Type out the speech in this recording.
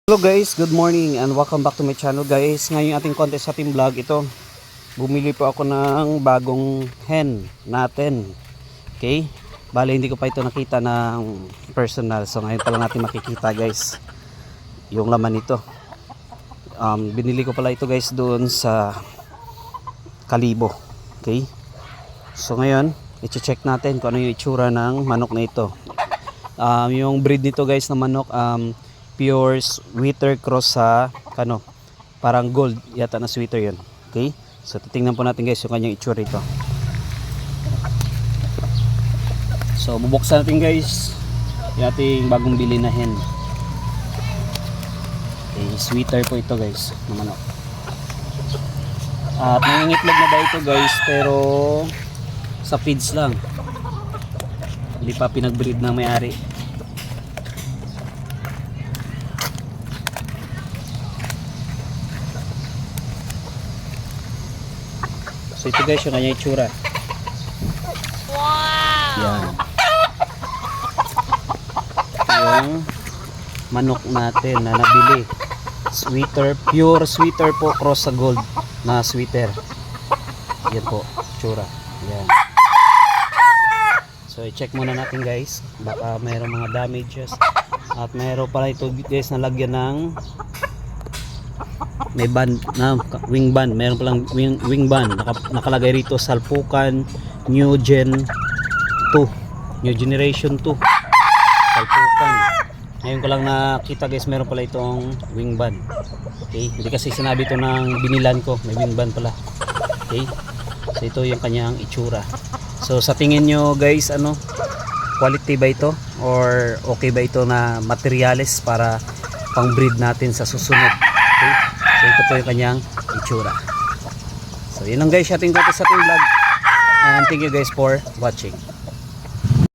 Hello guys, good morning and welcome back to my channel guys. Ngayon ating contest sa ating vlog ito. Bumili po ako ng bagong hen natin. Okay? Bale hindi ko pa ito nakita ng personal. So ngayon pa lang natin makikita guys yung laman nito. Binili ko pala ito guys doon sa Kalibo. Okay? So ngayon, i-check natin kung ano yung itsura ng manok na ito. Yung breed nito guys na manok pure sweater cross sa parang gold yata na sweater yun. Okay, so titingnan po natin guys yung kanyang itsura ito. So bubuksan natin guys yung ating bagong bili na hen. Okay, sweater po ito guys na manok. At nangingitlog na ba ito guys, pero sa feeds lang, hindi pa pinag-breed ng may-ari. So ito guys yung kanyang itsura. Wow! Yan. Yung manok natin na nabili. Sweater, pure sweater po cross sa gold na sweater. Yan po, itsura. Yan. So i-check muna natin guys. Baka mayroong mga damages. At mayroon pala ito guys na lagyan ng may band na wing band, meron palang wing band nakalagay rito, Salpukan New Gen 2, New Generation 2 Salpukan. Ngayon ko lang nakita guys, meron pala itong wing band. Okay, hindi kasi sinabi ito ng binilan ko, may wing band pala. Okay, so ito yung kanyang itsura. So sa tingin nyo guys, quality ba ito or okay ba ito na materials para pang breed natin sa susunod? Okay, so ito po yung kanyang itsura. So yun lang guys, ating contest sa ating vlog, and thank you guys for watching.